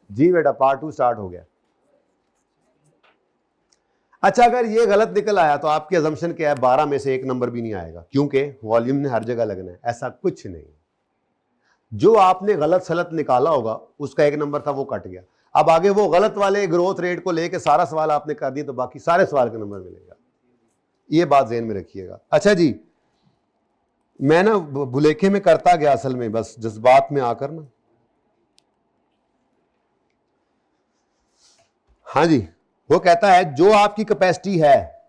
जी बेटा part 2 start हो गया। अच्छा, अगर ये गलत निकल आया तो आपकी अजम्पशन क्या है, 12 में से एक नंबर भी नहीं आएगा, क्योंकि वॉल्यूम ने हर जगह लगना है। ऐसा कुछ नहीं, जो आपने गलत सलत निकाला होगा उसका एक नंबर था वो कट गया। अब आगे वो गलत वाले ग्रोथ रेट को लेके सारा सवाल आपने कर दिया तो बाकी सारे सवाल का नंबर मिलेगा, ये बात ध्यान में रखिएगा। अच्छा जी, मैं ना भुलेखे में करता गया असल में, बस जज्बात में आकर ना। हाँ जी, वो कहता है जो आपकी कैपेसिटी है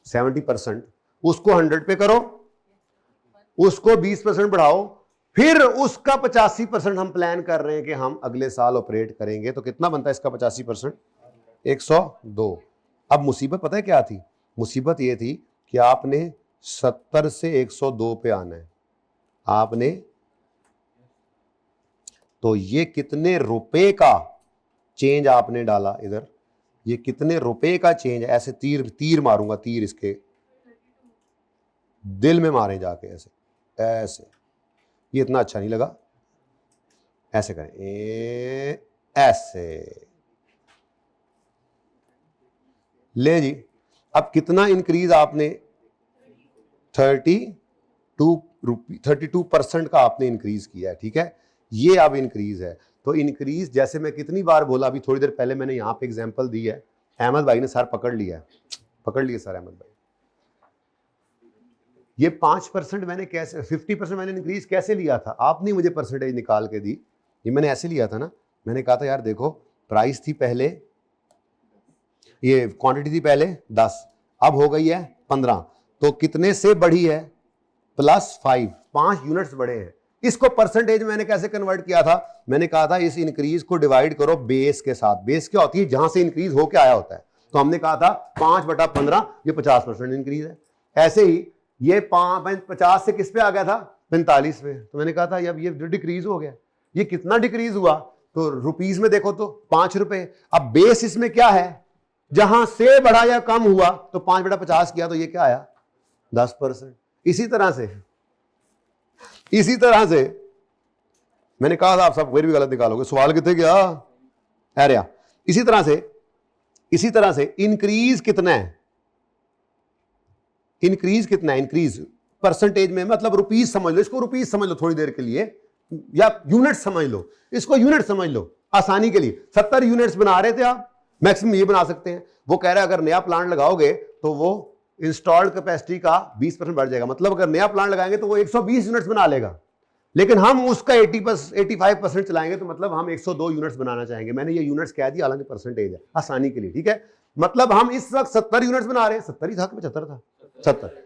70%, उसको 100 पे करो, उसको 20% बढ़ाओ, फिर उसका 85% हम प्लान कर रहे हैं कि हम अगले साल ऑपरेट करेंगे। तो कितना बनता है इसका 85%? 102। अब मुसीबत पता है क्या थी? मुसीबत ये थी कि आपने 70 से 102 पे आना है आपने। तो ये कितने रुपए का चेंज आपने डाला इधर, ये कितने रुपए का चेंज है? ऐसे तीर तीर मारूंगा, तीर इसके दिल में मारे जाके, ऐसे ऐसे। ये इतना अच्छा नहीं लगा, ऐसे करें, ऐसे ले जी। अब कितना इंक्रीज आपने? 32% का आपने इंक्रीज किया है, ठीक है। ये अब इंक्रीज है, तो इंक्रीज जैसे मैं कितनी बार बोला, अभी थोड़ी देर पहले मैंने यहां पे एग्जांपल दी है। अहमद भाई ने सर पकड़ लिया है, पकड़ लिया सर अहमद भाई। ये 5% मैंने कैसे, 50% मैंने इंक्रीज कैसे लिया था? आपने मुझे परसेंटेज निकाल के दी, ये मैंने ऐसे लिया था ना। मैंने कहा था यार देखो, प्राइस थी पहले, ये क्वांटिटी थी पहले 10, अब हो गई है 15, तो कितने से बढ़ी है? +5, 5 यूनिट्स बढ़े हैं। इसको परसेंटेज मैंने कैसे कन्वर्ट किया था? मैंने कहा था इस इंक्रीज को डिवाइड करो बेस के साथ। बेस क्या होती है? जहां से इंक्रीज होके आया होता है। तो हमने कहा था 5/15, ये 50% इंक्रीज है। ऐसे ही ये 50 से किस पे आ गया था? 45 पे। तो मैंने कहा था अब ये डिक्रीज हो गया। ये कितना डिक्रीज हुआ? तो रुपीज में देखो तो 5 रुपए। अब बेस इसमें क्या है? जहां से बढ़ा या कम हुआ तो 5/50 किया, तो ये क्या आया? 10%। इसी तरह से मैंने कहा था आप सब फिर भी गलत निकालोगे, सवाल कितने गया? अरे यार, इसी तरह से इंक्रीज कितना है? इंक्रीज परसेंटेज में, मतलब रुपीज समझ लो इसको, रुपीज समझ लो थोड़ी देर के लिए, या यूनिट समझ लो इसको, यूनिट समझ लो आसानी के लिए। 70 यूनिट्स बना रहे थे आप, मैक्सिमम ये बना सकते हैं। वो कह रहा है अगर नया प्लांट लगाओगे तो वो इंस्टॉल्ड कैपेसिटी का 20% बढ़ जाएगा। मतलब अगर नया प्लांट लगाएंगे तो वो 120 यूनिट्स बना लेगा, लेकिन हम उसका 85% चलाएंगे, तो मतलब हम 102 यूनिट्स बनाना चाहेंगे। मैंने ये यूनिट्स कह दिया, हालांकि परसेंटेज है आसानी के लिए, ठीक है। मतलब हम इस वक्त 70 यूनिट्स बना रहे हैं, 70 ही था कि 75 था?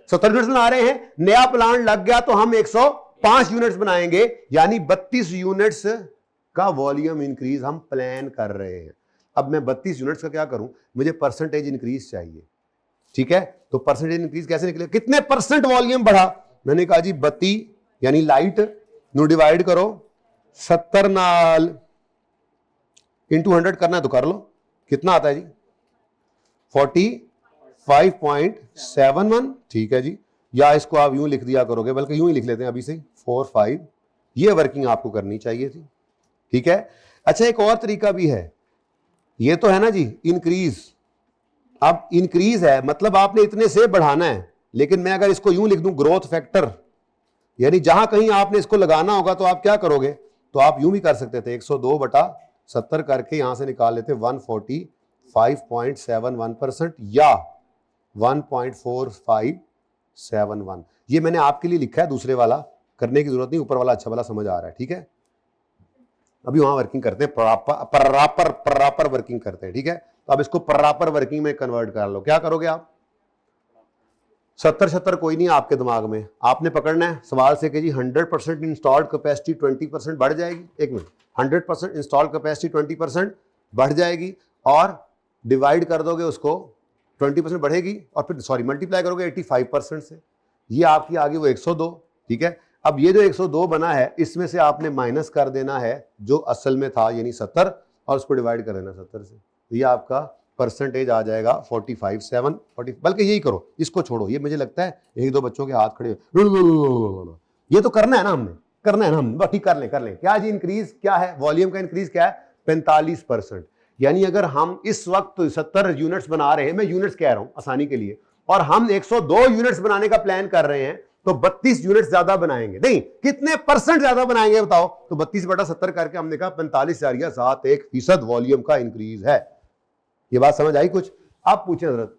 70 यूनिट्स बना रहे हैं। नया प्लांट लग गया तो हम 105 यूनिट्स बनाएंगे, यानी 32 यूनिट्स का वॉल्यूम इंक्रीज हम प्लान कर रहे हैं। अब मैं 32 यूनिट्स का क्या करूं? मुझे परसेंटेज इंक्रीज चाहिए, ठीक है। तो परसेंटेज इंक्रीज कैसे निकले? कितने परसेंट वॉल्यूम बढ़ा? मैंने कहा जी 32 यानी लाइट नु डिवाइड करो 70 नाल इंटू 100 करना है तो कर लो। कितना आता है जी? 45.71, ठीक है जी। या इसको आप यूं लिख दिया करोगे, बल्कि यूं ही लिख लेते हैं अभी से 45। ये वर्किंग आपको करनी चाहिए थी, ठीक है। अच्छा, एक और तरीका भी है, ये तो है ना जी इंक्रीज। अब इंक्रीज है मतलब आपने इतने से बढ़ाना है, लेकिन मैं अगर इसको यूं लिख दूं ग्रोथ फैक्टर, यानी जहां कहीं आपने इसको लगाना होगा तो आप क्या करोगे? तो आप यूं भी कर सकते थे, 102/70 करके यहां से निकाल लेते 145.71% या 1.4571। ये मैंने आपके लिए लिखा है, दूसरे वाला करने की जरूरत नहीं, ऊपर वाला अच्छा वाला समझ आ रहा है, ठीक है। अभी वहां वर्किंग करते हैं, प्रॉपर वर्किंग करते हैं, ठीक है। तो अब इसको प्रॉपर वर्किंग में कन्वर्ट कर लो। क्या करोगे आप? 70 कोई नहीं आपके दिमाग में, आपने पकड़ना है सवाल से कि जी 100% इंस्टॉल्ड कैपेसिटी 20% बढ़ जाएगी। एक मिनट, 100% इंस्टॉल्ड कैपेसिटी 20% बढ़ जाएगी और डिवाइड कर दोगे उसको, 20% बढ़ेगी और फिर सॉरी मल्टीप्लाई करोगे 85% से, ये आपकी आ गई वो 102, ठीक है। अब ये जो 102 बना है इसमें से आपने माइनस कर देना है जो असल में था, यानी 70, और उसको डिवाइड कर देना 70 से, तो ये आपका परसेंटेज आ जाएगा 45.7, बल्कि यही करो, इसको छोड़ो। ये मुझे लगता है एक दो बच्चों के हाथ खड़े, ये तो करना है ना हमने, करना है ना हमने, बाकी कर लें। क्या जी इंक्रीज क्या है? वॉल्यूम का इंक्रीज क्या है? 45%। यानी अगर हम इस वक्त 70 यूनिट्स बना रहे हैं, मैं यूनिट्स कह रहा हूं आसानी के लिए, और हम 102 यूनिट्स बनाने का प्लान कर रहे हैं, तो 32 यूनिट्स ज्यादा बनाएंगे। नहीं, कितने परसेंट ज्यादा बनाएंगे बताओ? तो 32/70 करके हमने कहा 45,71% वॉल्यूम का इंक्रीज है। ये बात समझ आई कुछ? आप पूछें हजरत।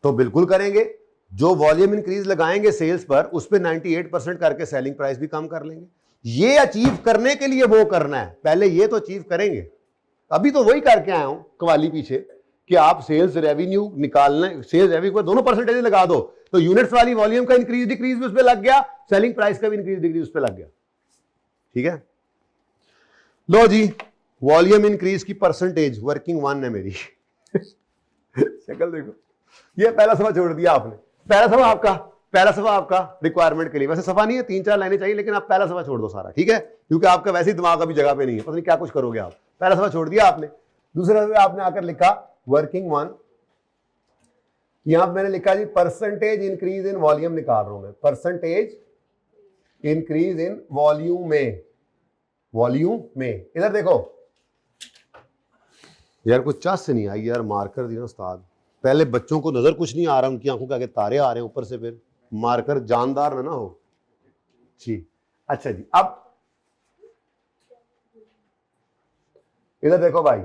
तो बिल्कुल करेंगे, जो वॉल्यूम इंक्रीज लगाएंगे सेल्स पर, उस पे 98% करके सेलिंग प्राइस भी कम कर लेंगे। ये अचीव करने के लिए वो करना है, पहले ये तो अचीव करेंगे। अभी तो वही करके आया हूं कवाली पीछे कि आप सेल्स रेवेन्यू निकालना, सेल्स रेवेन्यू पर दोनों परसेंटेज लगा दो, तो यूनिट्स वाली वॉल्यूम का इंक्रीज डिक्रीज भी उस पर लग गया, सेलिंग प्राइस का भी इंक्रीज डिक्रीज उस पर लग गया। ठीक है, लो जी, वॉल्यूम इंक्रीज की परसेंटेज वर्किंग 1 है मेरी। शक्ल देखो, ये पहला सफा छोड़ दिया आपने। पहला सफा आपका रिक्वायरमेंट के लिए, वैसे सफा नहीं है, 3-4 लाइनें चाहिए, लेकिन आप पहला सफा छोड़ दो सारा, ठीक है, क्योंकि आपका वैसे ही दिमाग अभी जगह पे नहीं है, पता नहीं क्या कुछ करोगे आप। पहला सफा छोड़ दिया आपने। दूसरे सफे आपने आकर लिखा वर्किंग 1, यहां पर मैंने लिखा जी परसेंटेज इंक्रीज इन वॉल्यूम निकाल रहा हूं मैं, परसेंटेज इंक्रीज इन वॉल्यूम में। इधर देखो यार, कुछ चास से नहीं आई यार, मार्कर दिया उस्ताद। पहले बच्चों को नजर कुछ नहीं आ रहा, उनकी आंखों के आगे तारे आ रहे हैं ऊपर से, फिर मार्कर जानदार ना हो जी। अच्छा जी, अब इधर देखो भाई,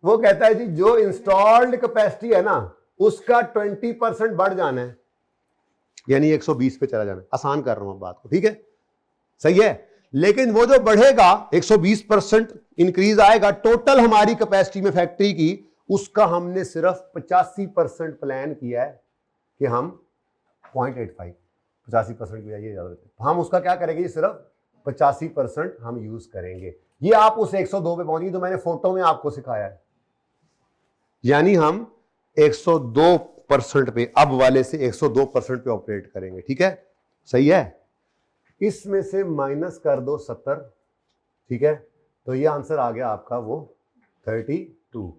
वो कहता है जी जो इंस्टॉल्ड कैपेसिटी है ना, उसका 20% बढ़ जाना है, यानी 120 पे चला जाना है। आसान कर रहा हूं बात को, ठीक है, सही है। लेकिन वो जो बढ़ेगा 120% इंक्रीज आएगा टोटल हमारी कैपेसिटी में फैक्ट्री की, उसका हमने सिर्फ 85% प्लान किया है कि हम 0.85 85% की बजाय याद रखें, हम उसका क्या करेंगे, सिर्फ 85% हम यूज करेंगे। ये आप उस 102 पे पहुंची जो मैंने फोटो में आपको सिखाया है, यानी हम 102% पे, अब वाले से 102% पे ऑपरेट करेंगे। ठीक है, सही है। इसमें से माइनस कर दो 70, ठीक है, तो ये आंसर आ गया आपका वो 32।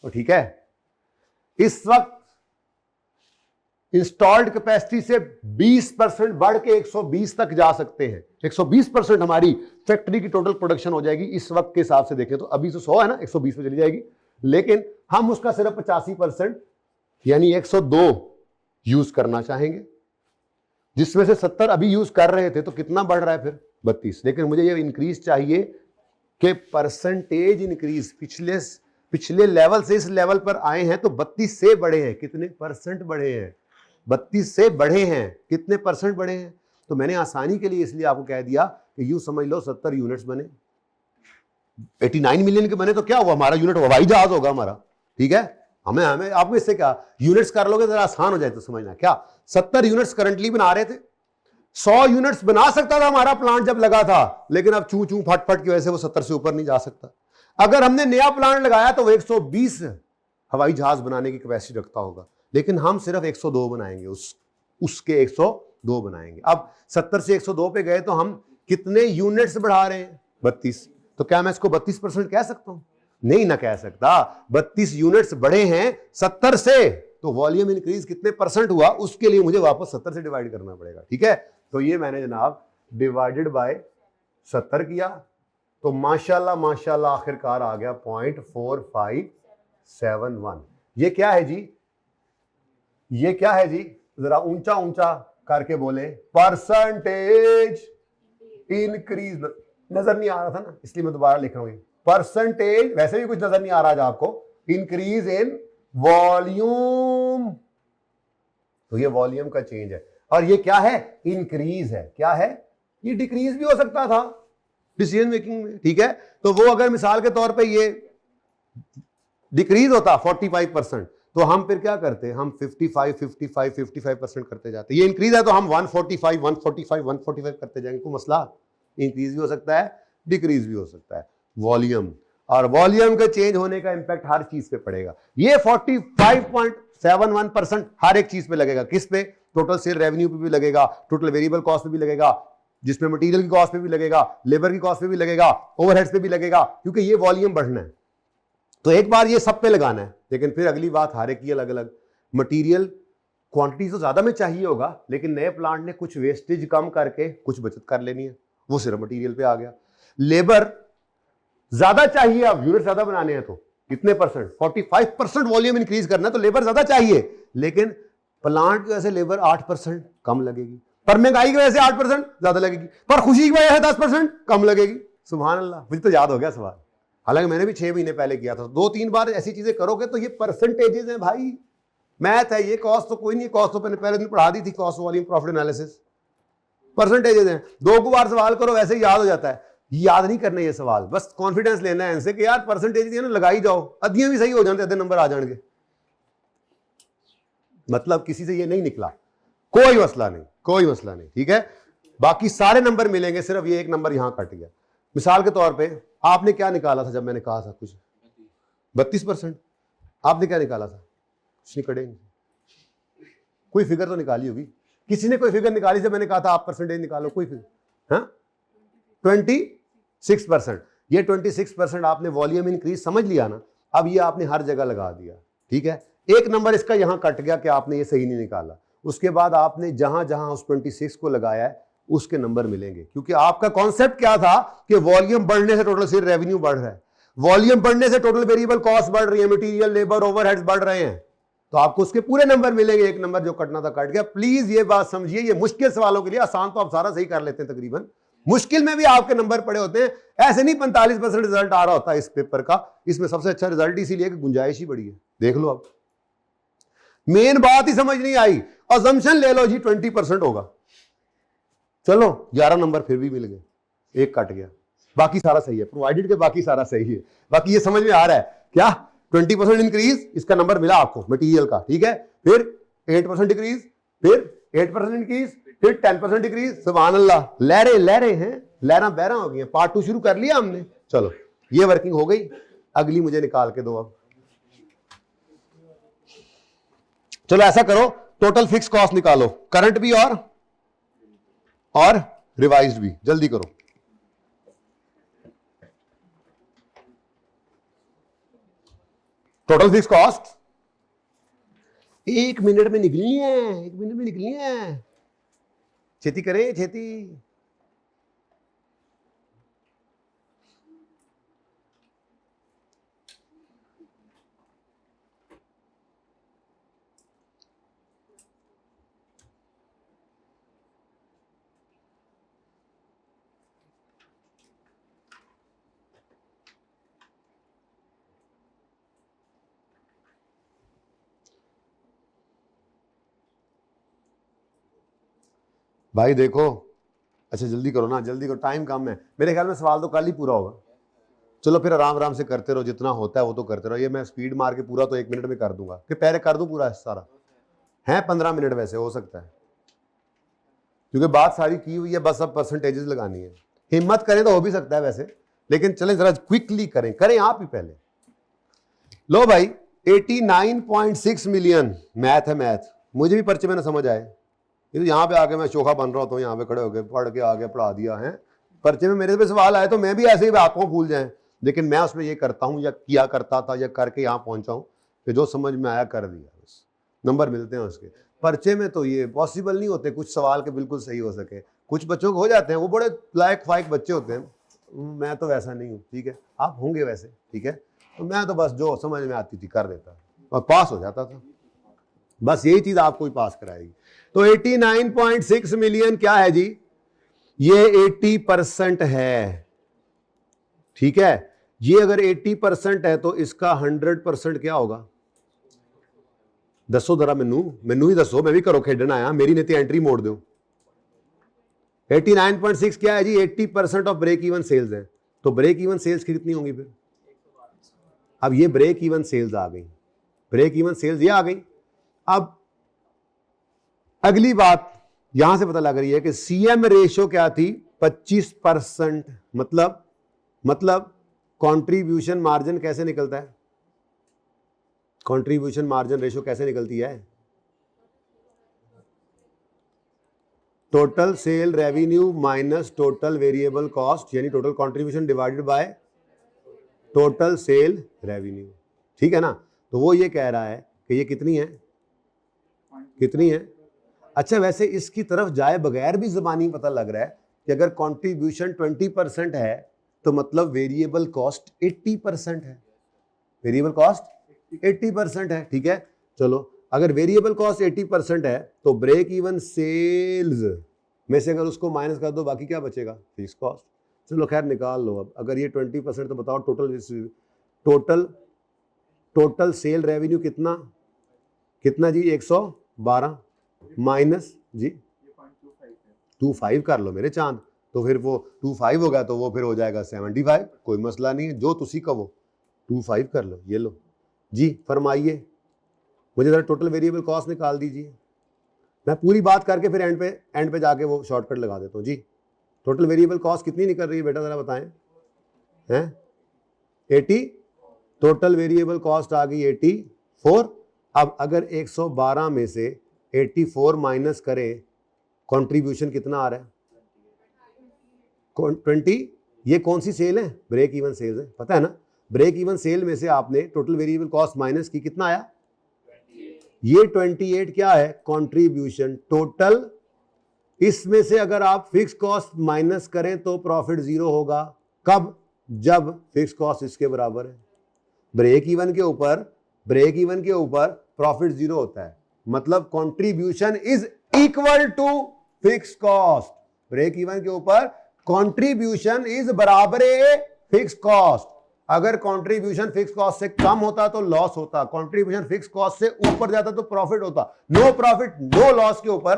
तो ठीक है, इस वक्त इंस्टॉल्ड कैपेसिटी से 20% बढ़ के 120 तक जा सकते हैं। 120% हमारी फैक्ट्री की टोटल प्रोडक्शन हो जाएगी इस वक्त के हिसाब से देखें तो। अभी तो 100 है ना, 120 पे चली जाएगी, लेकिन हम उसका सिर्फ 85% यानी 102 यूज करना चाहेंगे, जिसमें से 70 अभी यूज कर रहे थे, तो कितना बढ़ रहा है फिर 32। लेकिन मुझे ये इंक्रीज चाहिए कि परसेंटेज इंक्रीज पिछले लेवल से इस लेवल पर आए हैं तो 32 से बढ़े हैं, कितने परसेंट बढ़े हैं, 32 से बढ़े हैं, कितने परसेंट बढ़े हैं। तो मैंने आसानी के लिए इसलिए आपको कह दिया कि यूं समझ लो 70 यूनिट्स बने, 89 मिलियन के बने, तो क्या हुआ, हमारा यूनिट हवाई जहाज होगा हमारा। ठीक है, हमें आपको इससे क्या, यूनिट्स कर लोगे जरा आसान हो जाए तो समझना। क्या 70 यूनिट्स करंटली बना रहे थे, 100 यूनिट्स बना सकता था हमारा प्लांट जब लगा था, लेकिन अब चू फट की वजह से वो 70 से ऊपर नहीं जा सकता। अगर हमने नया प्लांट लगाया तो वो 120 हवाई जहाज बनाने की कैपेसिटी रखता होगा, लेकिन हम सिर्फ 102 बनाएंगे, उसके 102 बनाएंगे। अब 70 से 102 पे गए तो हम कितने यूनिट्स बढ़ा रहे हैं, 32। तो क्या मैं इसको 32% कह सकता हूं? नहीं ना कह सकता। 32 यूनिट्स बढ़े हैं 70 से, तो वॉल्यूम इंक्रीज कितने परसेंट हुआ, उसके लिए मुझे वापस 70 से डिवाइड करना पड़ेगा। ठीक है, तो ये मैंने जनाब डिवाइडेड बाय 70 किया, तो माशाल्लाह माशाल्लाह आखिरकार आ गया 0.4571। ये क्या है जी, ये क्या है जी, जरा ऊंचा ऊंचा करके बोले, परसेंटेज इंक्रीज। नजर नहीं आ रहा था ना, इसलिए मैं दोबारा लिख रहा हूं। परसेंटेज, वैसे भी कुछ नजर नहीं आ रहा था आपको, इंक्रीज इन वॉल्यूम, तो ये वॉल्यूम का चेंज है। और ये क्या है, इंक्रीज है। क्या है, ये डिक्रीज भी हो सकता था डिसीजन मेकिंग में। ठीक है, तो वो अगर मिसाल के तौर पे ये डिक्रीज होता 45%, तो हम फिर क्या करते, हम 55% करते जाते। ये इंक्रीज है तो हम 145 करते जाएंगे। कोई मसला, इंक्रीज भी हो सकता है, डिक्रीज भी हो सकता है। वॉल्यूम, और वॉल्यूम के चेंज होने का इंपैक्ट हर चीज पे पड़ेगा। ये 45.71% हर एक चीज पे लगेगा। किस पे, टोटल सेल रेवेन्यू पे भी लगेगा, टोटल वेरिएबल कॉस्ट पे भी लगेगा, जिसमें मटेरियल की कॉस्ट पे भी लगेगा, लेबर की कॉस्ट पे भी लगेगा, ओवरहेड्स पे भी लगेगा, क्योंकि ये वॉल्यूम बढ़ना है। तो एक बार ये सब पे लगाना है, लेकिन फिर अगली बात हर एक की अलग अलग। मटेरियल क्वांटिटी तो ज्यादा में चाहिए होगा, लेकिन नए प्लांट ने कुछ वेस्टेज कम करके कुछ बचत कर लेनी है, वो सिर्फ मटेरियल पे आ गया। लेबर ज्यादा चाहिए, अब यूनिट ज्यादा बनाने हैं तो कितने परसेंट, 45% वॉल्यूम इंक्रीज करना है तो लेबर ज्यादा चाहिए, लेकिन प्लांट की वजह से लेबर 8% कम लगेगी, पर महंगाई की वजह से 8% ज्यादा लगेगी, पर खुशी की वजह से 10% कम लगेगी। सुभान अल्लाह, मुझे तो याद हो गया सवाल, हालांकि मैंने भी 6 महीने पहले किया था। 2-3 बार ऐसी चीजें करोगे तो ये परसेंटेजेस हैं भाई, मैथ है ये, कॉस्ट तो कोई नहीं, कॉस्ट तो मैंने पहले दिन पढ़ा दी थी, cost volume profit analysis, percentages हैं। 2 बार सवाल करो वैसे ही याद हो जाता है, याद नहीं करना ये सवाल, बस कॉन्फिडेंस लेना है इनसे कि यार परसेंटेज ना लगाई जाओ, अद्धियां भी सही हो जाते, अद्धे नंबर आ जाएंगे, मतलब किसी से ये नहीं निकला, कोई मसला नहीं, कोई मसला नहीं, ठीक है। बाकी सारे नंबर मिलेंगे, सिर्फ ये एक नंबर यहां कट गया। मिसाल के तौर पे आपने क्या निकाला था जब मैंने कहा था कुछ 32%, आपने क्या निकाला था, कुछ नहीं कटेंगे, कोई फिगर तो निकाली होगी, किसी ने कोई फिगर निकाली जब मैंने कहा था आप परसेंटेज निकालो, कोई फिगर, हाँ 26%। ये 26% आपने वॉल्यूम इंक्रीज समझ लिया ना, अब ये आपने हर जगह लगा दिया, ठीक है। एक नंबर इसका यहां कट गया कि आपने ये सही नहीं निकाला, उसके बाद आपने जहां जहां उस 26 को लगाया है उसके नंबर मिलेंगे, क्योंकि आपका कॉन्सेप्ट क्या था कि वॉल्यूम बढ़ने से टोटल सिर्फ रेवेन्यू बढ़ रहा है, वॉल्यूम बढ़ने से टोटल वेरिएबल कॉस्ट बढ़ रही है, मटेरियल लेबर ओवरहेड्स बढ़ रहे हैं, तो आपको उसके पूरे नंबर मिलेंगे, एक नंबर जो कटना था कट गया। प्लीज ये बात समझिए, ये मुश्किल सवालों के लिए, आसान तो आप सारा सही कर लेते हैं तकरीबन, मुश्किल में भी आपके नंबर पड़े होते हैं, ऐसे नहीं 45% रिजल्ट आ रहा होता है इस पेपर का, इसमें सबसे अच्छा रिजल्ट इसीलिए कि गुंजाइश ही बड़ी है, देख लो आप, मेन बात ही समझ नहीं आई, अजम्पशन ले लो जी 20% होगा, चलो 11 नंबर फिर भी मिल गए, एक कट गया, बाकी सारा सही है, प्रोवाइडेड के बाकी सारा सही है, बाकी ये समझ में आ रहा है क्या, 20% इंक्रीज, इसका नंबर मिला आपको मटेरियल का, ठीक है, फिर 8% डिक्रीज, फिर 8% इंक्रीज, फिर 10% डिक्रीज, सुभान अल्लाह, लहरें लहरें हैं, लहरा बहरा हो गई हैं। पार्ट 2 शुरू कर लिया हमने, चलो ये वर्किंग हो गई, अगली मुझे निकाल के दो अब। चलो ऐसा करो, टोटल फिक्स कॉस्ट निकालो, करंट भी और रिवाइज्ड भी, जल्दी करो। टोटल फिक्स कॉस्ट 1 मिनट में निकलनी है, 1 मिनट में निकलनी है, छेती करें छेती। भाई देखो, अच्छा जल्दी करो ना, जल्दी करो, टाइम कम है, मेरे ख्याल में सवाल तो कल ही पूरा होगा। चलो फिर आराम आराम से करते रहो, जितना होता है वो तो करते रहो, ये मैं स्पीड मार के पूरा तो 1 मिनट में कर दूंगा, कि पहले कर दूं पूरा सारा, है 15 मिनट वैसे हो सकता है, क्योंकि बात सारी की हुई है, बस अब परसेंटेजेस लगानी है, हिम्मत करें तो हो भी सकता है वैसे, लेकिन चलें जरा क्विकली करें आप ही पहले। लो भाई 89.6 मिलियन, मैथ है मैथ, मुझे भी पर्चे में ना समझ आए, ये तो यहाँ पे आके मैं चोखा बन रहा होता हूँ, यहाँ पे खड़े होके पढ़ के आगे पढ़ा दिया है, पर्चे में मेरे पे सवाल आए तो मैं भी ऐसे ही बातों भूल जाए, लेकिन मैं उसमें ये करता हूँ या किया करता था या करके यहाँ पहुंचा हूँ कि जो समझ में आया कर दिया, बस नंबर मिलते हैं उसके। पर्चे में तो ये पॉसिबल नहीं होते कुछ सवाल के बिल्कुल सही हो सके, कुछ बच्चों को हो जाते हैं, वो बड़े लायक फायक बच्चे होते हैं, मैं तो वैसा नहीं हूँ, ठीक है, आप होंगे वैसे, ठीक है, तो मैं तो बस जो समझ में आती थी कर देता और पास हो जाता था, बस यही चीज आपको ही पास कराएगी। तो 89.6 मिलियन क्या है जी, ये 80% है, ठीक है, ये अगर 80% है तो इसका 100% क्या होगा, दसो जरा, मैनू ही दसो, मैं भी करो खेडन आया, मेरी नीति एंट्री मोड़ दो। 89.6 क्या है जी, 80% ऑफ ब्रेक इवन सेल्स है, तो ब्रेक इवन सेल्स कितनी होंगी फिर, अब ये ब्रेक इवन सेल्स आ गई, ब्रेक इवन सेल्स ये आ गई। अब अगली बात यहां से पता लग रही है कि सीएम रेशो क्या थी, 25%, मतलब कंट्रीब्यूशन मार्जिन कैसे निकलता है, कंट्रीब्यूशन मार्जिन रेशो कैसे निकलती है, total sale revenue minus total variable cost, यानी total contribution divided by total sale revenue, ठीक है ना। तो वो ये कह रहा है कि ये कितनी है कितनी है? अच्छा, वैसे इसकी तरफ जाए बगैर भी ज़बानी पता लग रहा है कि अगर कंट्रीब्यूशन 20% है तो मतलब वेरिएबल कॉस्ट 80% है। वेरिएबल कॉस्ट 80% है, ठीक है। चलो, अगर वेरिएबल कॉस्ट 80% है तो ब्रेक इवन सेल्स में से अगर उसको माइनस कर दो, बाकी क्या बचेगा? Fix cost. चलो खैर, निकाल लो। अब अगर ये 20% तो बताओ टोटल सेल रेवेन्यू कितना जी? 112 माइनस जी 25 कर लो मेरे चांद, तो फिर वो 25 होगा तो वो फिर हो जाएगा 75। कोई मसला नहीं है, जो तुसी कहो 25 कर लो। ये लो जी, फरमाइए, मुझे जरा टोटल वेरिएबल कॉस्ट निकाल दीजिए। मैं पूरी बात करके फिर एंड पे जाके वो शॉर्टकट लगा देता हूँ जी। टोटल वेरिएबल कॉस्ट कितनी निकल रही है बेटा, जरा बताएं। हैं 80, टोटल वेरिएबल कॉस्ट आ गई 84। अब अगर 112 में से 84 माइनस करें, कंट्रीब्यूशन कितना आ रहा है? 20। ये कौन सी सेल है? ब्रेक इवन सेल है, पता है ना। ब्रेक इवन सेल में से आपने टोटल वेरिएबल कॉस्ट माइनस की, कितना आया? ये 28 क्या है? Contribution total. इसमें से अगर आप फिक्स कॉस्ट माइनस करें तो प्रॉफिट जीरो होगा। कब? जब फिक्स कॉस्ट इसके बराबर है। ब्रेक इवन के ऊपर प्रॉफिट जीरो होता है, मतलब contribution is equal to fix cost. Break even के ऊपर कंट्रीब्यूशन इज बराबर फिक्स कॉस्ट। अगर कंट्रीब्यूशन फिक्स कॉस्ट से कम होता तो लॉस होता, कंट्रीब्यूशन फिक्स कॉस्ट से ऊपर जाता तो प्रॉफिट होता। नो प्रॉफिट नो लॉस के ऊपर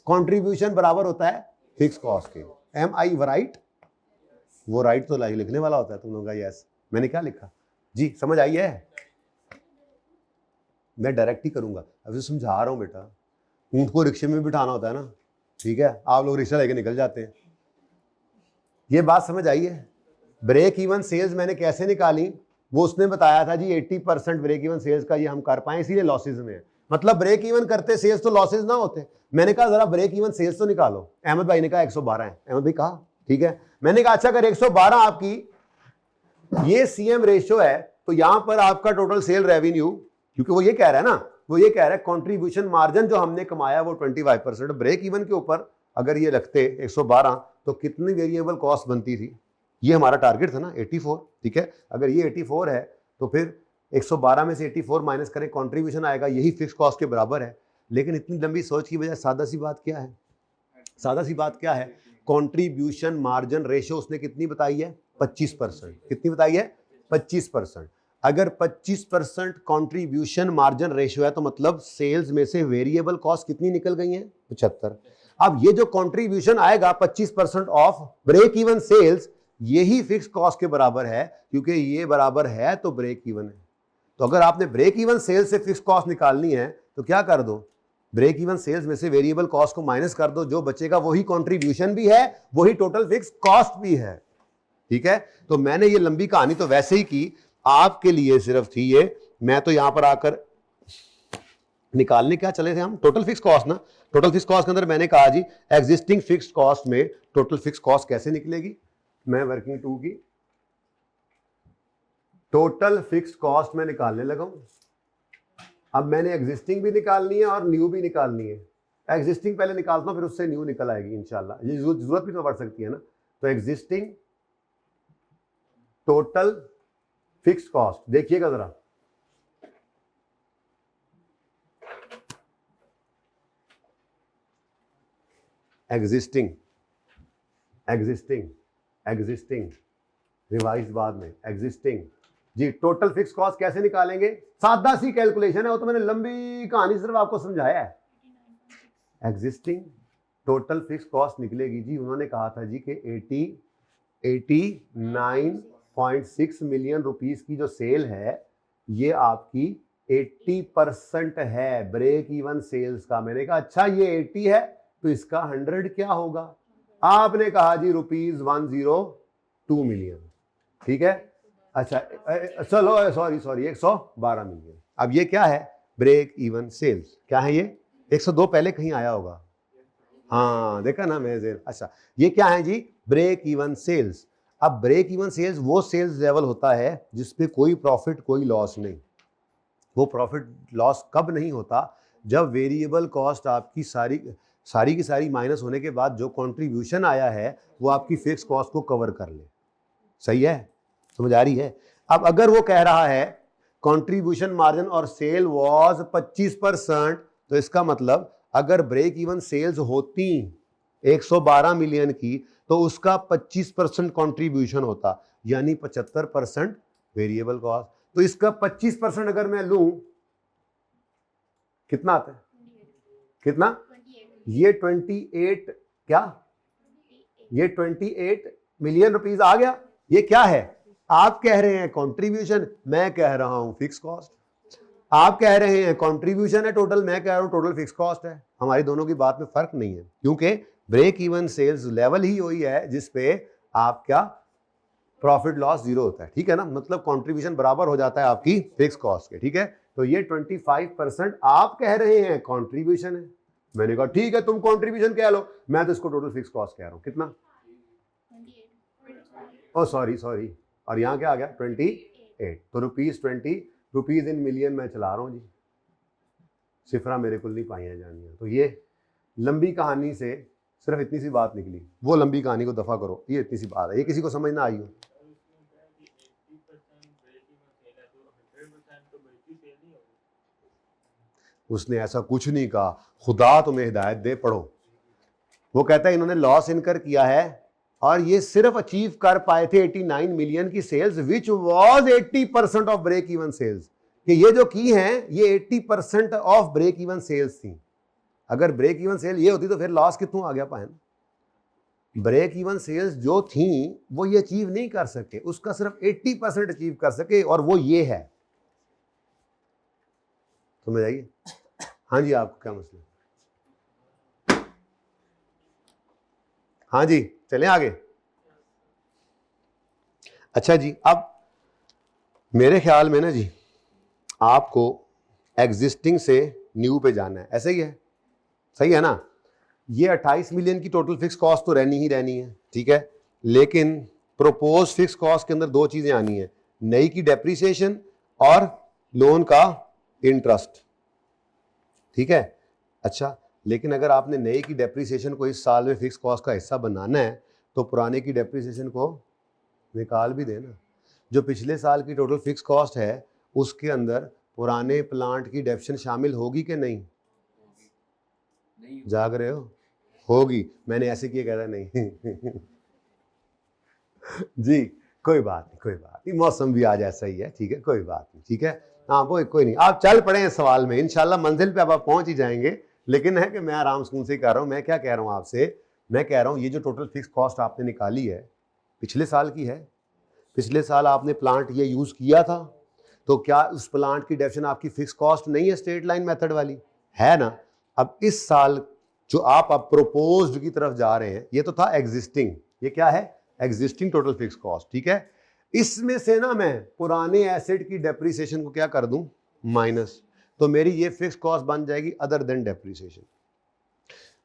कंट्रीब्यूशन बराबर होता है फिक्स कॉस्ट के। एम आई राइट? वो राइट तो लिखने वाला होता है, तुम लोगों का यस। मैंने क्या लिखा जी, समझ आई है? मैं डायरेक्ट ही करूंगा, अभी समझा रहा हूं बेटा। ऊंट को रिक्शे में बिठाना होता है ना, ठीक है, आप लोग रिक्शा लेके निकल जाते हैं। ये बात समझ आई है? ब्रेक इवन सेल्स मैंने कैसे निकाली, वो उसने बताया था जी 80% ब्रेक इवन सेल्स का ये हम कर पाए, इसीलिए लॉसेज में है। मतलब ब्रेक इवन करते सेल्स तो लॉसेज ना होते। मैंने कहा जरा ब्रेक इवन सेल्स तो निकालो। अहमद भाई ने कहा 112 है। अहमद भाई कहा ठीक है। मैंने कहा अच्छा, अगर 112 आपकी ये सीएम रेशियो है तो यहां पर आपका टोटल सेल रेवेन्यू, क्योंकि वो ये कह रहा है ना, वो ये कह रहा है कंट्रीब्यूशन मार्जिन जो हमने कमाया वो 25%। ब्रेक इवन के ऊपर अगर ये रखते 112 तो कितनी वेरिएबल कॉस्ट बनती थी? ये हमारा टारगेट था ना 84, ठीक है। अगर ये 84 है तो फिर 112 में से 84 माइनस करें, कंट्रीब्यूशन आएगा, यही फिक्स कॉस्ट के बराबर है। लेकिन इतनी लंबी सोच की बजाय सादा सी बात क्या है? सादा सी बात क्या है? कंट्रीब्यूशन मार्जिन रेशियो उसने कितनी बताई है? 25%। कितनी बताई है? 25%। अगर 25% कंट्रीब्यूशन मार्जिन रेशियो है तो मतलब सेल्स में से वेरिएबल कॉस्ट कितनी निकल गई है? 75। अब ये जो कंट्रीब्यूशन आएगा 25% ऑफ ब्रेक इवन सेल्स, यही फिक्स कॉस्ट के बराबर है, क्योंकि ये बराबर है तो ब्रेक इवन है। तो अगर आपने ब्रेक इवन सेल्स से फिक्स कॉस्ट निकालनी है तो क्या कर दो? ब्रेक इवन सेल्स में से वेरिएबल कॉस्ट को माइनस कर दो, जो बचेगा वही कंट्रीब्यूशन भी है, वही टोटल फिक्स कॉस्ट भी है, ठीक है। तो मैंने ये लंबी कहानी तो वैसे ही की, आपके लिए सिर्फ थी ये। मैं तो यहां पर आकर निकालने क्या चले थे हम? टोटल फिक्स कॉस्ट ना। टोटल फिक्स कॉस्ट के अंदर मैंने कहा जी एग्जिस्टिंग फिक्स कॉस्ट में टोटल फिक्स कॉस्ट कैसे निकलेगी। मैं वर्किंग टू की टोटल फिक्स कॉस्ट में निकालने लगा हूं। अब मैंने एग्जिस्टिंग भी निकालनी है और न्यू भी निकालनी है। एग्जिस्टिंग पहले निकालता हूं, फिर उससे न्यू निकल आएगी इंशाल्लाह। ये जरूरत भी तो पड़ सकती है ना। तो एग्जिस्टिंग टोटल फिक्स कॉस्ट, देखिएगा जरा, एग्जिस्टिंग रिवाइज बाद में एग्जिस्टिंग जी। टोटल फिक्स कॉस्ट कैसे निकालेंगे? सादा सी कैलकुलेशन है, वो तो मैंने लंबी कहानी सिर्फ आपको समझाया है। एग्जिस्टिंग टोटल फिक्स कॉस्ट निकलेगी जी, उन्होंने कहा था जी कि 89.6 मिलियन रुपीस की जो सेल है ये आपकी 80% है ब्रेक इवन सेल्स का। मैंने कहा अच्छा ये 80 है तो इसका 100 क्या होगा? आपने कहा जी ₹102 मिलियन, ठीक है। अच्छा चलो सॉरी 112 मिलियन। अब ये क्या है? Break even sales. क्या है ये? 102 पहले कहीं आया होगा, हाँ देखा ना मैं। अच्छा ये क्या है जी? Break even sales. अब ब्रेक इवन सेल्स वो सेल्स लेवल होता है जिसपे कोई प्रॉफिट कोई लॉस नहीं। वो प्रॉफिट लॉस कब नहीं होता, जब वेरिएबल कॉस्ट आपकी सारी की सारी माइनस होने के बाद जो कंट्रीब्यूशन आया है वो आपकी फिक्स कॉस्ट को कवर कर ले। सही है, समझ आ रही है। अब अगर वो कह रहा है कंट्रीब्यूशन मार्जिन और सेल वाज 25%, तो इसका मतलब अगर ब्रेक इवन सेल्स होती 112 मिलियन की तो उसका 25% कंट्रीब्यूशन होता, यानी 75% वेरिएबल कॉस्ट। तो इसका 25% अगर मैं लूं कितना आता है, कितना, ये 28 क्या, ये 28 मिलियन रुपीस आ गया। ये क्या है, आप कह रहे हैं कंट्रीब्यूशन, मैं कह रहा हूं फिक्स कॉस्ट। आप कह रहे हैं कंट्रीब्यूशन है टोटल, मैं कह रहा हूं टोटल फिक्स कॉस्ट है। हमारी दोनों की बात में फर्क नहीं है, क्योंकि ब्रेक इवन सेल्स लेवल ही वही है जिसपे आपका प्रॉफिट लॉस जीरो होता है। ठीक है ना, मतलब कंट्रीब्यूशन बराबर हो जाता है आपकी फिक्स कॉस्ट के। ठीक है, तो ये 25% आप कह रहे हैं कंट्रीब्यूशन है। मैंने कहा ठीक है तुम कंट्रीब्यूशन कह लो, मैं तो इसको टोटल फिक्स कॉस्ट कह रहा हूं। कितना, ओ सॉरी, और यहां क्या आ गया 28। तो रुपीज इन मिलियन मैं चला रहा हूं जी, सिफरा मेरे को नहीं पाई है जानी है। तो ये लंबी कहानी से सिर्फ इतनी सी बात निकली, वो लंबी कहानी को दफा करो, ये इतनी सी बात है। ये किसी को समझ ना आई हो, उसने ऐसा कुछ नहीं कहा, खुदा तुम्हें हिदायत दे, पढ़ो। वो कहता है इन्होंने लॉस इनकर किया है और ये सिर्फ अचीव कर पाए थे 89 मिलियन की sales, which was 80% of break even sales. कि ये जो की हैं ये 80% ऑफ ब्रेक इवन सेल्स थी। अगर ब्रेक इवन सेल ये होती तो फिर लॉस कितों आ गया पाए। ब्रेक इवन सेल्स जो थी वो ये अचीव नहीं कर सके, उसका सिर्फ 80% अचीव कर सके, और वो ये है। समझ आइए। हाँ जी, आपको क्या मसला, हाँ जी चलें आगे। अच्छा जी, अब मेरे ख्याल में ना जी आपको एग्जिस्टिंग से न्यू पे जाना है, ऐसा ही है, सही है ना। ये 28 मिलियन की टोटल फिक्स कॉस्ट तो रहनी ही रहनी है, ठीक है, लेकिन प्रोपोज फिक्स कॉस्ट के अंदर दो चीजें आनी है, नई की डेप्रिसिएशन और लोन का इंटरेस्ट। ठीक है, अच्छा, लेकिन अगर आपने नए की डेप्रिसिएशन को इस साल में फिक्स कॉस्ट का हिस्सा बनाना है तो पुराने की डेप्रिसिएशन को निकाल भी देना। जो पिछले साल की टोटल फिक्स कॉस्ट है उसके अंदर पुराने प्लांट की डेप्रिसिएशन शामिल होगी कि नहीं? जाग रहे हो? होगी। मैंने ऐसे किए कह रहा नहीं जी कोई बात नहीं, कोई बात नहीं, मौसम भी आज ऐसा ही है, ठीक है, कोई बात नहीं, ठीक है। हाँ वो कोई नहीं, आप चल पड़े हैं सवाल में, इंशाल्लाह मंजिल पे अब आप पहुंच ही जाएंगे। लेकिन है कि मैं आराम सुकून से कह रहा हूँ, मैं क्या कह रहा हूँ आपसे, मैं कह रहा हूँ ये जो टोटल फिक्स कॉस्ट आपने निकाली है पिछले साल की है, पिछले साल आपने प्लांट ये यूज किया था, तो क्या उस प्लांट की डेफिनेशन आपकी फिक्स कॉस्ट नहीं है स्ट्रेट लाइन मेथड वाली, है ना। अब इस साल जो आप प्रोपोज्ड की तरफ जा रहे हैं ये तो था एग्जिस्टिंग, ये क्या है, एग्जिस्टिंग टोटल फिक्स कॉस्ट, ठीक है। इसमें से ना मैं पुराने एसेट की डेप्रिसिएशन को क्या कर दूं, माइनस, तो मेरी ये फिक्स कॉस्ट बन जाएगी अदर देन डेप्रिसिएशन।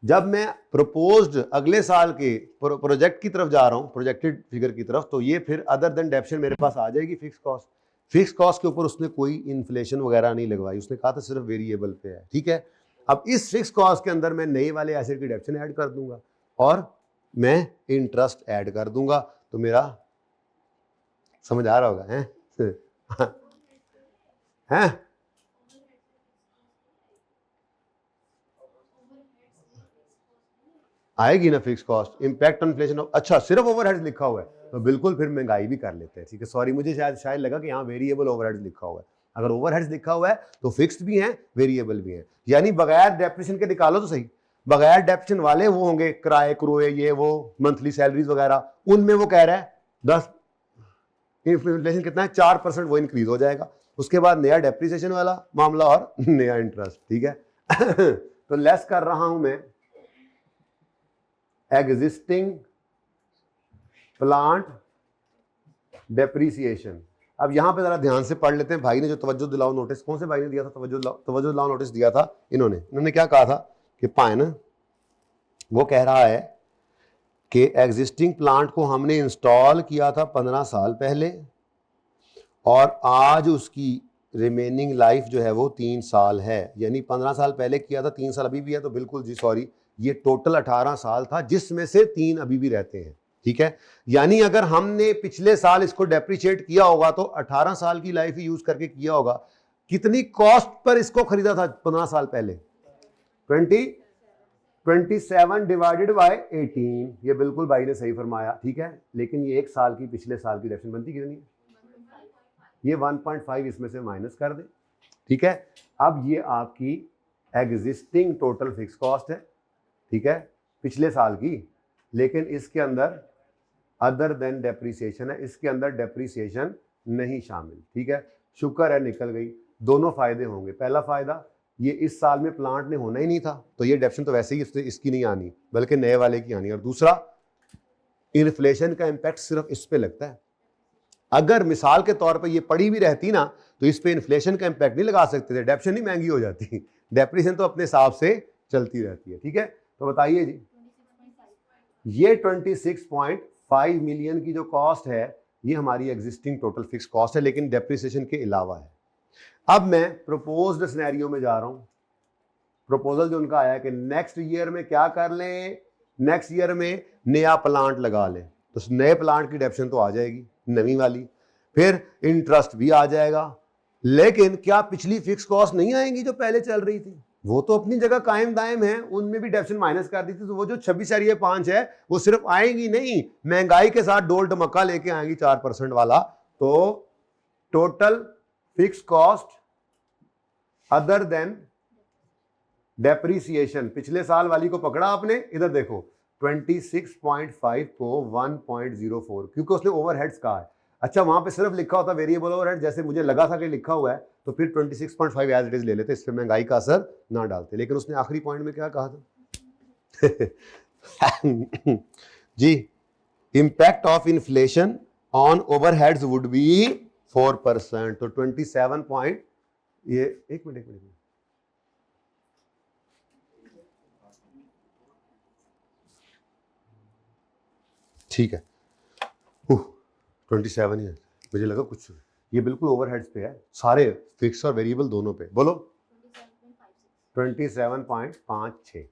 जब मैं प्रपोज्ड अगले साल के प्रोजेक्ट की तरफ जा रहा हूं, प्रोजेक्टेड फिगर की तरफ, तो ये फिर अदर देन डेप्रिसिएशन मेरे पास आ जाएगी फिक्स कॉस्ट। फिक्स कॉस्ट के ऊपर उसने कोई इन्फ्लेशन वगैरह नहीं लगवाई, उसने कहा था सिर्फ वेरिएबल पे है, ठीक है। अब इस फिक्स कॉस्ट के अंदर मैं नए वाले एसेट की डेप्रिसिएशन ऐड कर दूंगा और मैं इंटरेस्ट ऐड कर दूंगा, तो मेरा समझ आ रहा होगा, हैं हैं आएगी ना fix cost, impact on inflation. अच्छा, सिर्फ ओवरहेड्स लिखा हुआ है तो बिल्कुल फिर महंगाई भी कर लेते हैं, ठीक है। सॉरी, मुझे शायद लगा कि यहाँ वेरिएबल ओवरहेड्स लिखा हुआ है। अगर ओवरहेड्स लिखा हुआ है तो फिक्स्ड भी हैं, वेरिएबल भी हैं, यानी बगैर डेप्रिसिएशन के निकालो तो सही। बगैर डेप्रिसिएशन वाले वो होंगे किराए क्रोए, ये वो मंथली सैलरीज वगैरह, उनमें वो कह रहा है 10 इन्फ्लेशन कितना है 4%, वो इंक्रीज हो जाएगा। उसके बाद नया डेप्रिसिएशन वाला मामला और नया इंटरेस्ट, ठीक है तो लेस कर रहा हूं मैं एग्जिस्टिंग प्लांट डेप्रिसिएशन। अब यहां पे जरा ध्यान से पढ़ लेते हैं। भाई ने जो तवज्जो दिलाओ नोटिस, कौन से भाई ने दिया था तवज्जो दिलाओ नोटिस दिया था, इन्होंने क्या कहा था कि पायन, वो कह रहा है कि एग्जिस्टिंग प्लांट को हमने इंस्टॉल किया था 15 साल पहले और आज उसकी रिमेनिंग लाइफ जो है वो 3 साल है, यानी 15 साल पहले किया था, 3 साल अभी भी है, तो बिल्कुल जी सॉरी, ये टोटल 18 साल था जिसमें से 3 अभी भी रहते हैं। ठीक है, यानी अगर हमने पिछले साल इसको डेप्रिशिएट किया होगा तो 18 साल की लाइफ यूज करके किया होगा। कितनी कॉस्ट पर इसको खरीदा था 15 साल पहले? 27 डिवाइडेड बाय 18, ये बिल्कुल भाई ने सही फरमाया। ठीक है, लेकिन ये एक साल की पिछले साल की डेफिनेशन बनती कितनी है? ये 1.5 इसमें से माइनस कर दे। ठीक है, अब ये आपकी एग्जिस्टिंग टोटल फिक्स कॉस्ट है, ठीक है, पिछले साल की, लेकिन इसके अंदर अदर देन डेप्रिसिएशन है, इसके अंदर डेप्रिसिएशन नहीं शामिल। ठीक है, शुक्र है निकल गई। दोनों फायदे होंगे। पहला फायदा, ये इस साल में प्लांट ने होना ही नहीं था, तो ये डेफिनेशन तो वैसे ही इसकी नहीं आनी, बल्कि नए वाले की आनी। और दूसरा, इन्फ्लेशन का इम्पैक्ट सिर्फ इस पे लगता है। अगर मिसाल के तौर पे ये पड़ी भी रहती ना, तो इस पे इन्फ्लेशन का इम्पैक्ट नहीं लगा सकते थे, डेप्रिसिएशन ही महंगी हो जाती। डेप्रिसिएशन तो अपने हिसाब से चलती रहती है। ठीक है, तो बताइए जी, ये 26.5 मिलियन की जो कॉस्ट है, ये हमारी एग्जिस्टिंग टोटल फिक्स कॉस्ट है, लेकिन डेप्रिसिएशन के अलावा है। अब मैं प्रोपोज्ड सिनेरियो में जा रहा हूं। प्रपोजल जो उनका आया है कि नेक्स्ट ईयर में क्या कर लें, नेक्स्ट ईयर में नया प्लांट लगा लें, तो नए प्लांट की डेप्रिसिएशन तो आ जाएगी नवी वाली, फिर इंटरेस्ट भी आ जाएगा, लेकिन क्या पिछली फिक्स कॉस्ट नहीं आएंगी जो पहले चल रही थी? वो तो अपनी जगह कायम दायम है, उनमें भी डेप्रिसिएशन माइनस कर दी थी, तो वो जो 26.5 है वो सिर्फ आएंगी नहीं, महंगाई के साथ डोल डमक्का लेके आएंगी 4% वाला। तो total fix cost other than depreciation, पिछले साल वाली को पकड़ा आपने, इधर देखो 26.5 को 1.04, क्योंकि उसने ओवरहेड्स कहा है। अच्छा, वहां पे सिर्फ लिखा होता वेरिएबल ओवरहेड, जैसे मुझे लगा था कि लिखा हुआ है, तो फिर 26.5 एज इट इज ले लेते, इस पे महंगाई का असर ना डालते। लेकिन उसने आखिरी पॉइंट में क्या कहा था? जी, impact of inflation on overheads would be 4%। तो 27 पॉइंट, ये एक मिनट ठीक है, 27 ही है, मुझे लगा कुछ, ये बिल्कुल ओवरहेड्स पे है, सारे फिक्स और वेरिएबल दोनों पे। बोलो 27.56।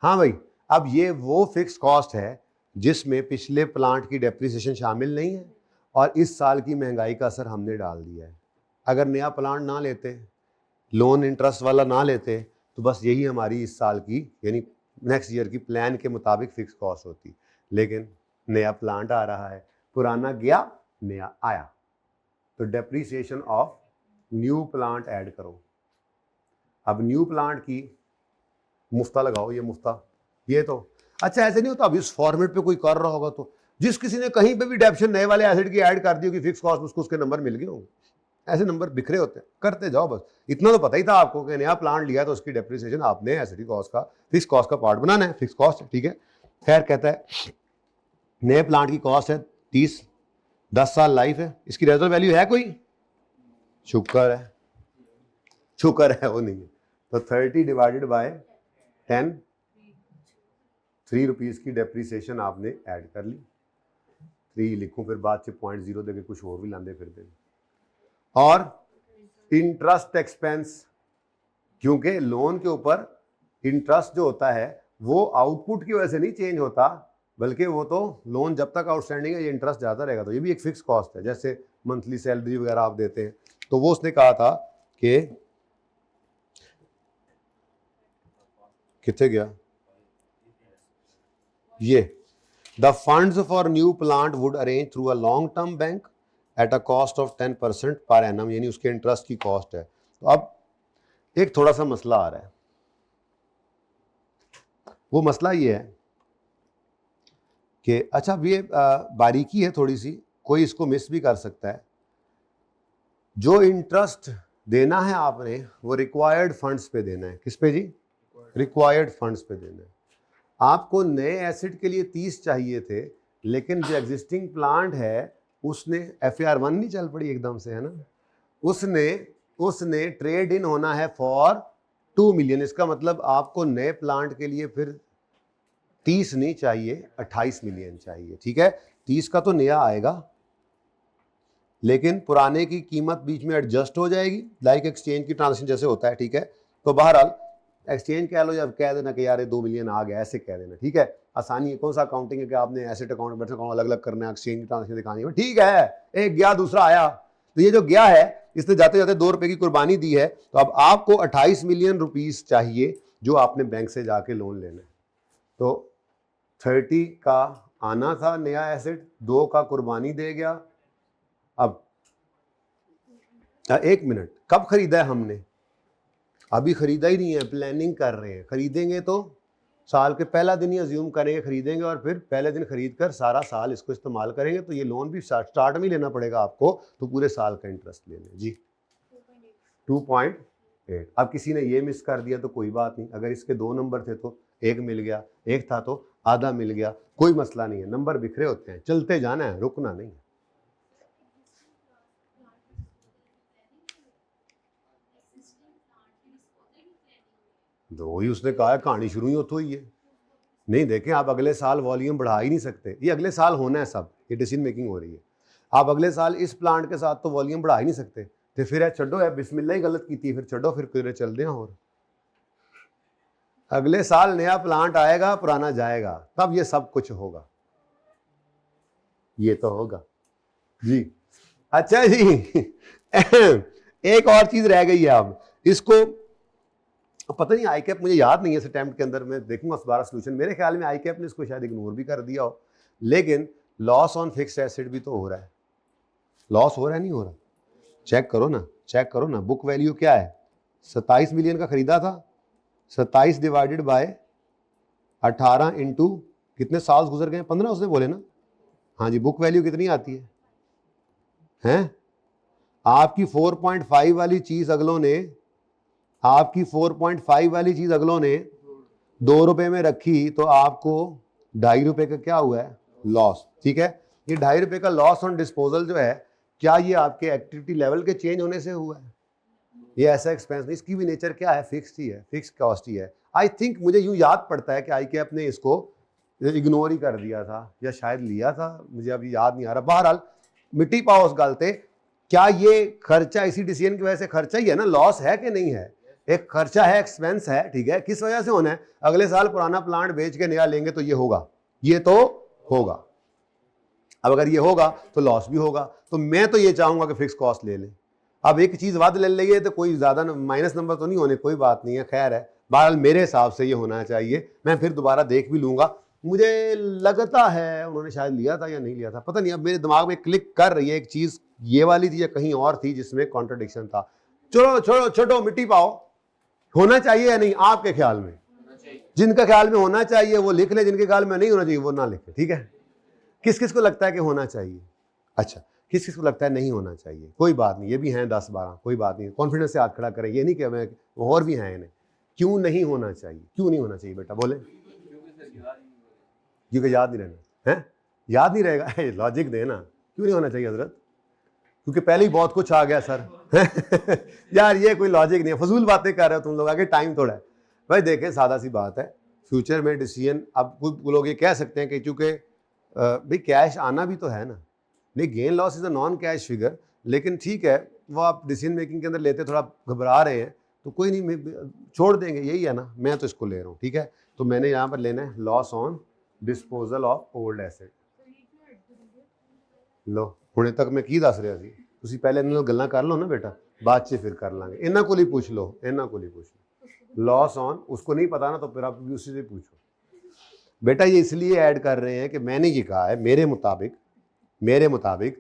हाँ भाई, अब ये वो फिक्स कॉस्ट है जिसमें पिछले प्लांट की डेप्रिसिएशन शामिल नहीं है और इस साल की महंगाई का असर हमने डाल दिया है। अगर नया प्लांट ना लेते, लोन इंटरेस्ट वाला ना लेते, तो बस यही हमारी इस साल की यानी नेक्स्ट ईयर की प्लान के मुताबिक फिक्स कॉस्ट होती। लेकिन नया प्लांट आ रहा है, पुराना गया, नया आया, तो depreciation of new plant add करो। अब न्यू प्लांट की मुफ्ता लगाओ, ये मुफ्ता, ये तो अच्छा ऐसे नहीं होता। अब इस फॉर्मेट पे कोई कर रहा होगा तो जिस किसी ने कहीं पे भी डेप्रिसिएशन नए वाले एसेट की ऐड कर दी होगी फिक्स कॉस्ट, उसको उसके नंबर मिल गए होंगे। ऐसे नंबर बिखरे होते हैं, करते जाओ बस। इतना तो पता ही था आपको कि नया प्लांट लिया तो उसकी डेप्रिसिएशन आपने एसेट कॉस्ट का फिक्स कॉस्ट का पार्ट बनाना है, फिक्स कॉस्ट, ठीक है। खैर, कहता है नए प्लांट की कॉस्ट है 30, 10 साल लाइफ है, इसकी रेजर्व वैल्यू है कोई? शुक्र है, शुक्र है वो नहीं है। तो 30 डिवाइडेड बाय 10, 3 रुपीज की डेप्रिसिएशन आपने ऐड कर ली। 3 लिखूं फिर बाद से 0.0 देके कुछ और भी लांदे फिर दे। और इंटरेस्ट एक्सपेंस, क्योंकि लोन के ऊपर इंटरेस्ट जो होता है वो आउटपुट की वजह से नहीं चेंज होता, बल्कि वो तो लोन जब तक आउटस्टैंडिंग है ये इंटरेस्ट ज़्यादा रहेगा, तो ये भी एक फिक्स कॉस्ट है। जैसे मंथली सैलरी वगैरह आप देते हैं, तो वो उसने कहा था कि कितने गया ये, the funds for new plant would arrange through a long term bank at a cost of 10% per annum, यानी उसके इंटरेस्ट की कॉस्ट है। तो अब एक थोड़ा सा मसला आ रहा है, वो मसला ये है कि अच्छा ये बारीकी है थोड़ी सी, कोई इसको मिस भी कर सकता है। जो इंटरेस्ट देना है आपने वो रिक्वायर्ड फंड्स पे देना है। किस पे जी? रिक्वायर्ड फंड्स पे देना है। आपको नए एसेट के लिए 30 चाहिए थे, लेकिन जो एग्जिस्टिंग प्लांट है उसने FAR 1 नहीं चल पड़ी एकदम से, है ना, उसने ट्रेड इन होना है फॉर 2 मिलियन। इसका मतलब आपको नए प्लांट के लिए फिर 30 नहीं चाहिए, 28 मिलियन चाहिए, ठीक है। 30 का तो नया आएगा, लेकिन पुराने की कीमत बीच में एडजस्ट हो जाएगी, लाइक एक्सचेंज की ट्रांजेक्शन जैसे होता है, ठीक है। तो बहरहाल एक्सचेंज कह लो या कह देना कि यार 2 मिलियन आ गया, ऐसे कह देना, ठीक है। आसानी है, कौन सा अकाउंटिंग है कि आपने एसेट अकाउंट बैठे अकाउंट अलग अलग करना है, एक्सचेंज की ट्रांजेक्शन दिखानी है, ठीक है। एक गया दूसरा आया, तो ये जो गया है इसने जाते जाते 2 रुपए की कुर्बानी दी है, तो अब आपको 28 मिलियन रुपीस चाहिए जो आपने बैंक से जाके लोन लेना है। तो 30 का आना था नया एसेट, 2 का कुर्बानी दे गया। अब 1 मिनट, कब खरीदा है हमने? अभी खरीदा ही नहीं है, प्लानिंग कर रहे हैं। खरीदेंगे तो साल के पहला दिन ही अज्यूम करेंगे खरीदेंगे, और फिर पहले दिन खरीद कर सारा साल इसको इस्तेमाल करेंगे। तो ये लोन भी स्टार्ट में लेना पड़ेगा आपको, तो पूरे साल का इंटरेस्ट ले लें जी। 2.8। अब किसी ने ये मिस कर दिया तो कोई बात नहीं, अगर इसके 2 नंबर थे तो 1 मिल गया, 1 था तो आधा मिल गया, कोई मसला नहीं है। नंबर बिखरे होते हैं, चलते जाना है, रुकना नहीं है। तो वही उसने कहा है, कहानी शुरू ही होती हुई है। नहीं देखें, आप अगले साल वॉल्यूम बढ़ा ही नहीं सकते, ये अगले साल होना है सब, ये डिसीजन मेकिंग हो रही है। आप अगले साल इस प्लांट के साथ तो वॉल्यूम बढ़ा ही नहीं सकते, तो फिर है छो है, बिस्मिल्लाह ही गलत की थी, फिर छो, फिर चल दें। और अगले साल नया प्लांट आएगा, पुराना जाएगा, तब ये सब कुछ होगा, ये तो होगा जी। अच्छा जी एक और चीज रह गई है, अब इसको पता नहीं आई कैप, मुझे याद नहीं है इस अटेम्प्ट के अंदर, मैं देखूंगा दोबारा सोल्यूशन। मेरे ख्याल में आई कैप ने इसको शायद इग्नोर भी कर दिया हो, लेकिन लॉस ऑन फिक्स्ड एसेट भी तो हो रहा है। लॉस हो रहा है, नहीं हो रहा? चेक करो ना, चेक करो ना। बुक वैल्यू क्या है? 27 मिलियन का खरीदा था, 27 डिवाइडेड बाय 18 इंटू कितने साल गुजर गए? 15 उसने बोले ना। हाँ जी, बुक वैल्यू कितनी आती है? हैं आपकी 4.5 वाली चीज अगलों ने, आपकी 4.5 वाली चीज अगलों ने 2 रुपए में रखी, तो आपको 2.5 रुपए का क्या हुआ है? लॉस, ठीक है। ये 2.5 रुपए का लॉस ऑन डिस्पोजल जो है, क्या ये आपके एक्टिविटी लेवल के चेंज होने से हुआ है? ये ऐसा एक्सपेंस नहीं, इसकी भी नेचर क्या है? फिक्स्ड ही है, फिक्स्ड कॉस्ट ही है। आई थिंक मुझे यूं याद पड़ता है कि आई कैप ने इसको इग्नोर ही कर दिया था, या शायद लिया था, मुझे अभी याद नहीं आ रहा। बहरहाल मिट्टी पाओ उस गलते, क्या ये खर्चा इसी डिसीजन की वजह से खर्चा ही है ना? लॉस है कि नहीं है? एक खर्चा है, एक्सपेंस है, ठीक है। किस वजह से होना है? अगले साल पुराना प्लांट बेच के नया लेंगे तो ये होगा, ये तो होगा। अब अगर ये होगा तो लॉस भी होगा, तो मैं तो ये चाहूंगा कि फिक्स कॉस्ट ले लें। अब एक चीज वाद ले लेंगे तो कोई ज्यादा माइनस नंबर तो नहीं होने, कोई बात नहीं है, खैर है। बहरहाल मेरे हिसाब से ये होना चाहिए, मैं फिर दोबारा देख भी लूंगा। मुझे लगता है उन्होंने शायद लिया था या नहीं लिया था, पता नहीं। अब मेरे दिमाग में क्लिक कर रही है एक चीज, ये वाली थी या कहीं और थी जिसमें कॉन्ट्रडिक्शन था। चलो छोड़ो, छोड़ो, मिट्टी पाओ। होना चाहिए या नहीं आपके ख्याल में? जिनका ख्याल में होना चाहिए वो लिख ले, जिनके ख्याल में नहीं होना चाहिए वो ना लिखे, ठीक है। किस किस को लगता है कि होना चाहिए? अच्छा, किस किस को लगता है नहीं होना चाहिए? कोई बात नहीं, ये भी हैं 10-12, कोई बात नहीं, कॉन्फिडेंस से हाथ खड़ा करें। ये नहीं कि मैं, और भी हैं इन्हें। क्यों नहीं होना चाहिए? क्यों नहीं होना चाहिए बेटा, बोले? क्योंकि याद नहीं रहना है, याद नहीं रहेगा। लॉजिक देना, क्यों नहीं होना चाहिए हजरत? क्योंकि पहले ही बहुत कुछ आ गया सर। यार ये कोई लॉजिक नहीं है, फजूल बातें कर रहे हो तुम लोग, आगे टाइम थोड़ा है। भाई देखें, सादा सी बात है, फ्यूचर में डिसीजन, अब कुछ लोग ये कह सकते हैं कि चूंकि भाई कैश आना भी तो है ना, नहीं, gain loss is a non cash figure, लेकिन ठीक है, वो आप डिसीजन मेकिंग के अंदर लेते थोड़ा घबरा रहे हैं, तो कोई नहीं, छोड़ देंगे, यही है ना। मैं तो इसको ले रहा हूँ, ठीक है। तो मैंने यहाँ पर लेना है loss on disposal of old asset. लो हुणे तक मैं की दस रहा सी, तुसी पहले इन्हां नाल गल्लां कर लो ना बेटा, बाद च फिर कर लांगे। इन्हां कोल ही पूछ लो, इन्हां कोल ही पूछ लो। लॉस ऑन, उसको नहीं पता ना, तो फिर आप भी उसी से पूछो बेटा। ये इसलिए ऐड कर रहे हैं कि मैंने ये कहा है, मेरे मुताबिक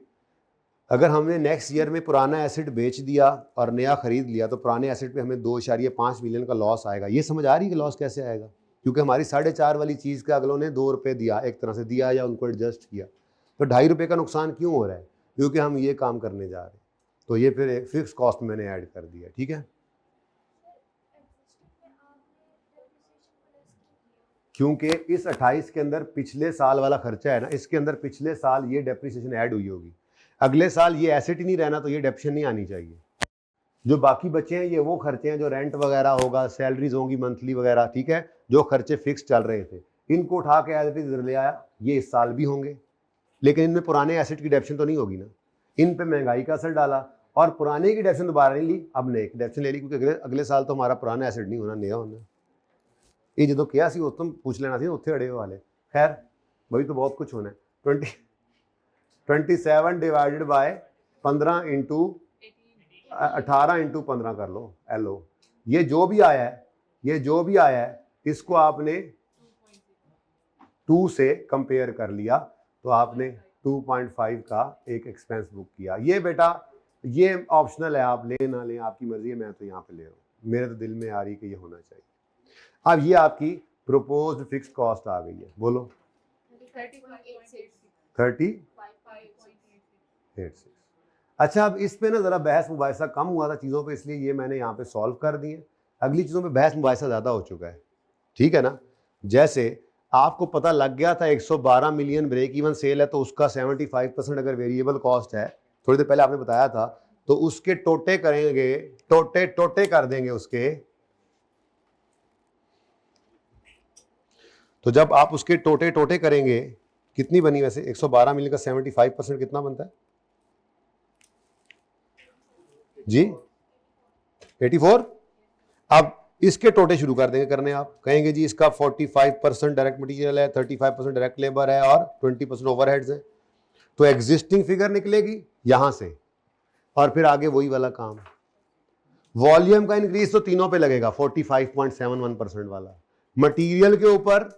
अगर हमने नेक्स्ट ईयर में पुराना एसेट बेच दिया और नया खरीद लिया, तो पुराने एसेट पे हमें 2.5 मिलियन का लॉस आएगा। ये समझ आ रही है कि लॉस कैसे आएगा? क्योंकि हमारी 4.5 वाली चीज़ के अगलों ने 2 रुपये दिया, एक तरह से दिया या उनको एडजस्ट किया, तो 2.5 रुपये का नुकसान क्यों हो रहा है? क्योंकि हम ये काम करने जा रहे हैं। तो ये फिर एक फिक्स कॉस्ट मैंने ऐड कर दिया, ठीक है। क्योंकि इस 28 के अंदर पिछले साल वाला खर्चा है ना, इसके अंदर पिछले साल ये डेप्रिसिएशन ऐड हुई होगी। अगले साल ये एसेट ही नहीं रहना, तो ये डेप्रिसिएशन नहीं आनी चाहिए। जो बाकी बचे हैं ये वो खर्चे हैं जो रेंट वगैरह होगा, सैलरीज होंगी मंथली वगैरह, ठीक है, जो खर्चे फिक्स चल रहे थे, इनको उठा के एज इट इज ले आया, ये इस साल भी होंगे, लेकिन इनमें पुराने एसेट की डेप्रिसिएशन तो नहीं होगी ना। इन पे महंगाई का असर डाला और पुराने की डेफिनेशन दोबारा नहीं ली, अब नए की डेफिनेशन ले ली, क्योंकि अगले साल तो हमारा पुराना एसिड नहीं होना, नया होना। ये जो किया सी उस तुम पूछ लेना थी उत्थे अड़े वाले। खैर वही तो बहुत कुछ होना है। 27 डिवाइडेड बाय 15 इंटू 18 इंटू 15 कर लो LO। ये जो भी आया है, ये जो भी आया है इसको आपने 2 से कंपेयर कर लिया तो आपने 2.5 का एक एक्सपेंस बुक किया। ये बेटा ये ऑप्शनल है, आप ले ना लें आपकी मर्जी है, मैं तो यहाँ पे ले रहा हूँ, मेरे तो दिल में आ रही कि ये होना चाहिए। अब ये आपकी प्रोपोज्ड फिक्स कॉस्ट आ गई है, बोलो 30.86। अच्छा अब इस पे ना ज़रा बहस मुबाहिसा कम हुआ था चीज़ों पे, इसलिए ये मैंने यहाँ पे सॉल्व कर दिए। अगली चीज़ों पे बहस मुबाहिसा ज़्यादा हो चुका है, ठीक है ना। जैसे आपको पता लग गया था 112 मिलियन ब्रेक इवन सेल है, तो उसका 75% अगर वेरिएबल कॉस्ट है, थोड़ी देर पहले आपने बताया था, तो उसके टोटे करेंगे, टोटे कर देंगे उसके। तो जब आप उसके टोटे करेंगे, कितनी बनी वैसे 112 मिलियन का 75% कितना बनता है जी? 84। अब इसके टोटे शुरू कर देंगे करने, आप कहेंगे जी इसका 45% डायरेक्ट मटेरियल है, 35% डायरेक्ट लेबर है और 20% ओवरहेड्स है। तो एग्जिस्टिंग फिगर निकलेगी यहां से और फिर आगे वही वाला काम। वॉल्यूम का इंक्रीज तो तीनों पे लगेगा, 45.71% वाला। मटेरियल के ऊपर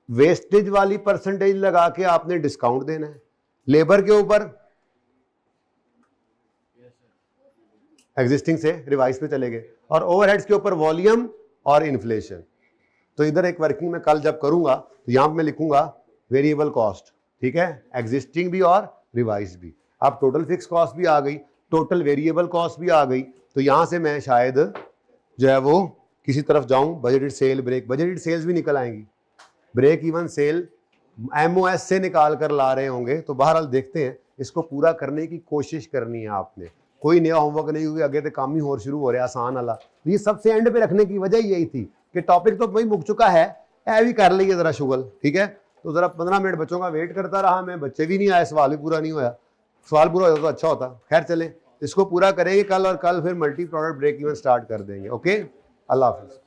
वेस्टेज वाली परसेंटेज लगा के आपने डिस्काउंट देना है। लेबर के ऊपर एग्जिस्टिंग से रिवाइज पे चले गए और ओवरहेड्स के ऊपर वॉल्यूम और इन्फ्लेशन। तो इधर एक वर्किंग में कल जब करूंगा तो यहां पे मैं लिखूंगा वेरिएबल कॉस्ट, ठीक है, एग्जिस्टिंग भी और रिवाइज भी। अब टोटल फिक्स कॉस्ट भी आ गई, टोटल वेरिएबल कॉस्ट भी आ गई, तो यहां से मैं शायद जो है वो किसी तरफ जाऊं, budgeted sale break, budgeted sales भी निकल आएंगी, ब्रेक इवन सेल MOS से निकाल कर ला रहे होंगे। तो बहरहाल देखते हैं, इसको पूरा करने की कोशिश करनी है आपने, कोई नया होमवर्क नहीं, हुई आगे तो काम ही और शुरू हो रहा है आसान वाला। ये सबसे एंड पे रखने की वजह यही थी कि टॉपिक तो वही मुक चुका है, भी कर लीजिए जरा शुगल, ठीक है। तो जरा 15 मिनट बच्चों का वेट करता रहा मैं, बच्चे भी नहीं आए, सवाल भी पूरा नहीं होया। सवाल पूरा होता तो अच्छा होता। खैर चले, इसको पूरा करेंगे कल और कल फिर multi product break even start कर देंगे। ओके, अल्लाह हाफिज।